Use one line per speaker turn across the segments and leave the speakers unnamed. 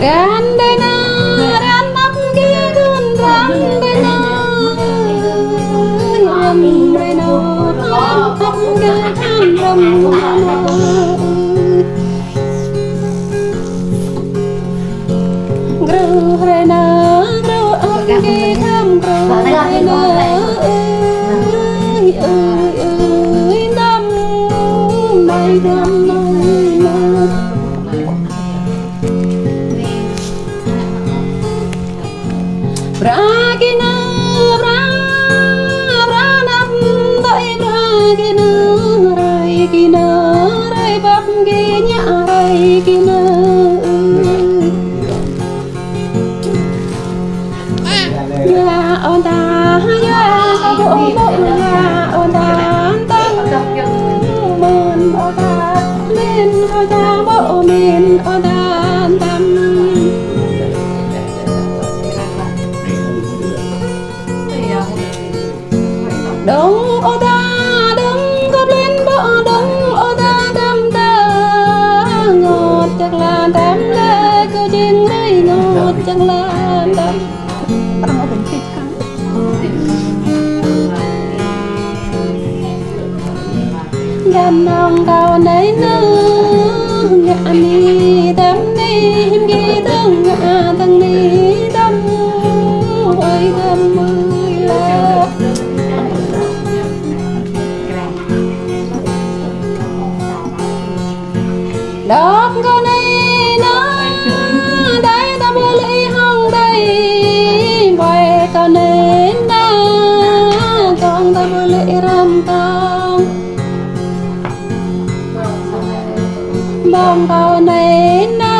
Randena ranam gigun randena ramrena ranam gigun ramrena grurena gruam gigun grurena nam mai nam Bragina, branam, doi bragina, raigina, raibam ginya, raigina. Ya onda, ya kabu ya onda, tam mon onda, min onda bo min onda tam. Đông ô ta đông góp lên bộ đông ô ta đâm ta ngọt chắc là đám lê cô chiên đây ngọt chắc là đám gan nong cao nấy nơ ngã ni đám ni him ghi đông ngã tăng ni đâm ơi đâm ơi là đọc câu này nó đây ta mơ lý hông đây quay câu này nó con ta mơ lý râm con bông câu này nó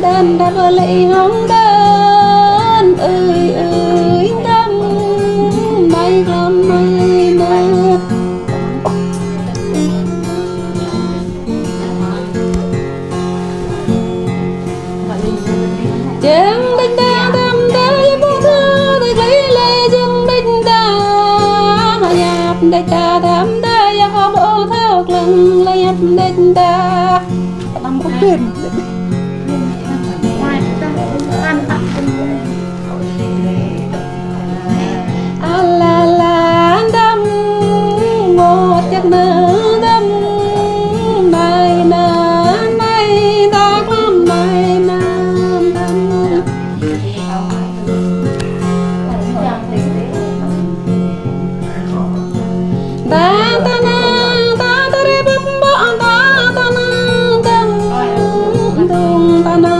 đàn ta mơ lý hông đơn ơi ơi tâm bay gom ơi mơ chẳng đinh đa đam đa vô thơ thì lấy lệ chẳng đinh đa nhạc đinh đa đam đa ya ho bộ thơ lần lấy nhạc đinh đa làm có quyền la la đam một chắc nơ đam này nơ này ta không này nơ ta ta na ta ta re bum bo ta ta na dum dum ta na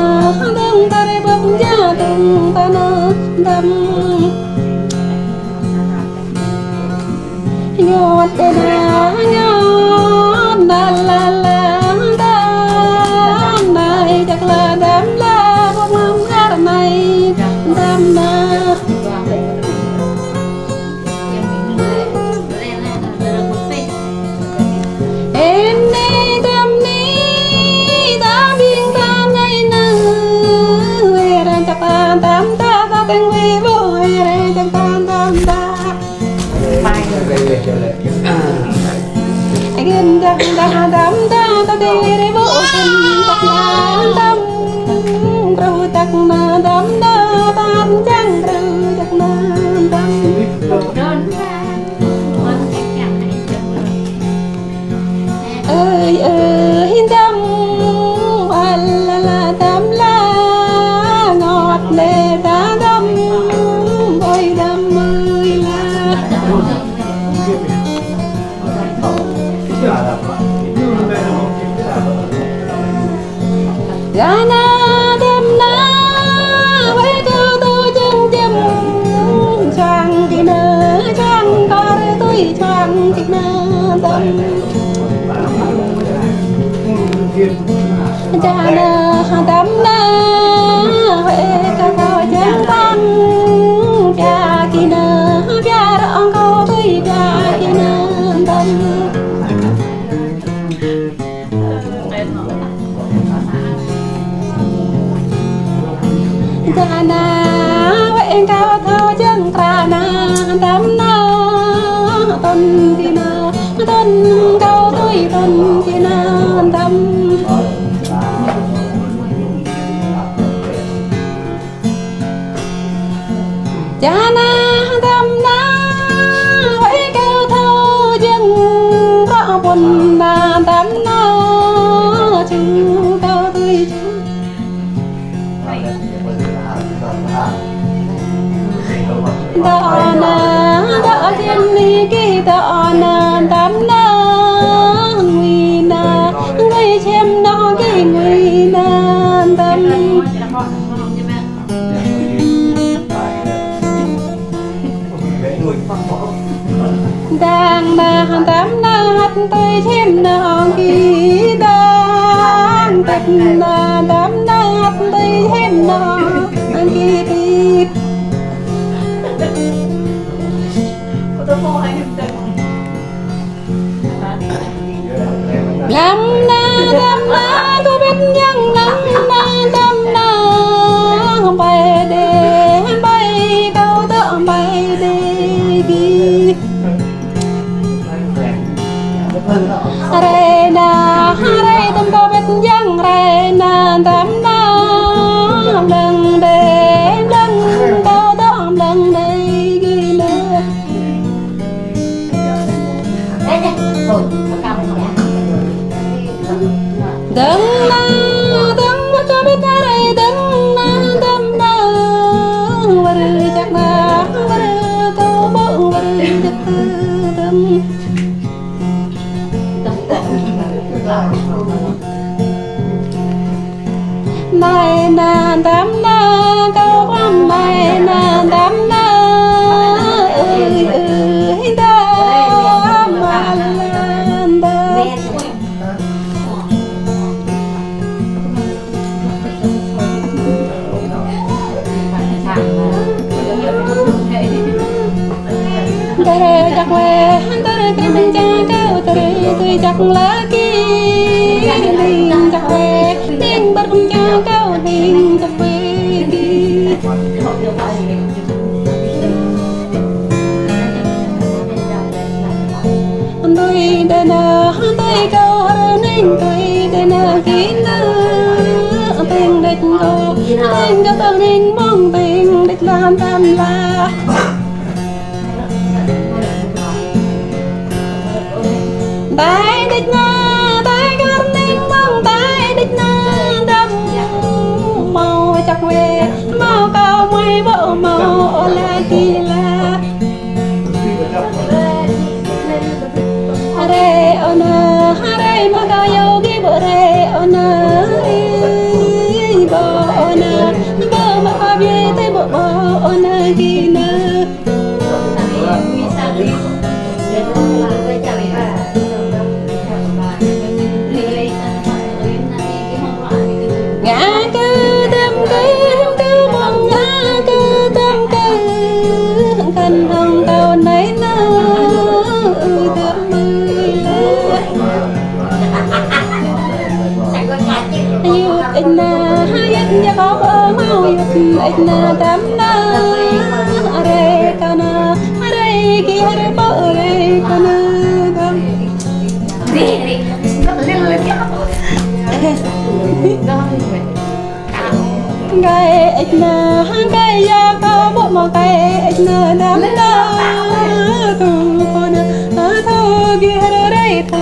dum ta re bum ja dum ta na dum nhot te na nhot la la la da này chắc là đám la bông hồng ngát này đám na Hãy cha na tâm na vậy kêu thâu dân rõ buồn na tâm na chừng tao tươi đọ na đọ thiên ni kỳ đọ na tâm na nguy na gây xem nó cái nguy na tâm đang na tám na hát tay thêm na kỳ đang tết na tám na hát tay thêm na kỳ tít làm na tôi biết nhân nắng na tâm na bay để bay câu tơ bay để đi re na re tâm tôi biết nhân re na tâm na lần để lần câu tơ lần để đi nữa đừng na đừng có cho biết ta đây đừng na đừng na vợ chắc na vợ câu bợ vợ chắc đừng này na đám na câu bom này na đám na da mà lên da tê chắc quê tê kim cha cao tê chắc lá kia linh chắc quê tiên bắt công cha cao linh chắc quê tôi đây nè tôi cao nên tôi đây nè kín tiền địch cô tiền cho tôi nên mong tiền địch làm tam la tay địch na tay con nên mong tay địch na đâm màu chắc về màu cao mây bộ màu la kỳ la re ona re mà cao yêu cái bộ re ona bộ ona bộ mà cao về tay bộ ona kỳ na ngã cứ tâm cứ bằng ngã cứ tâm cứ khăn hồng tàu nấy nơ tâm yêu ít na hai ít nhà có bơ mau ít na tâm na re kana re kia re bơ re kana tâm gai ít na gai ya có bộ mà gai ít na đam na tu con thu kia ra đây thu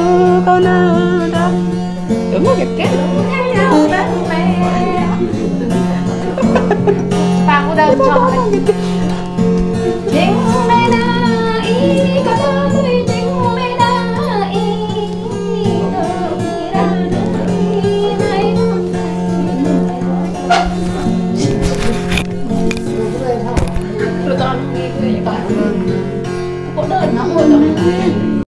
con đam đúng không cái tao đâu cho chính đây na ý có tôi chính đây na ý có đơn nó mua rồi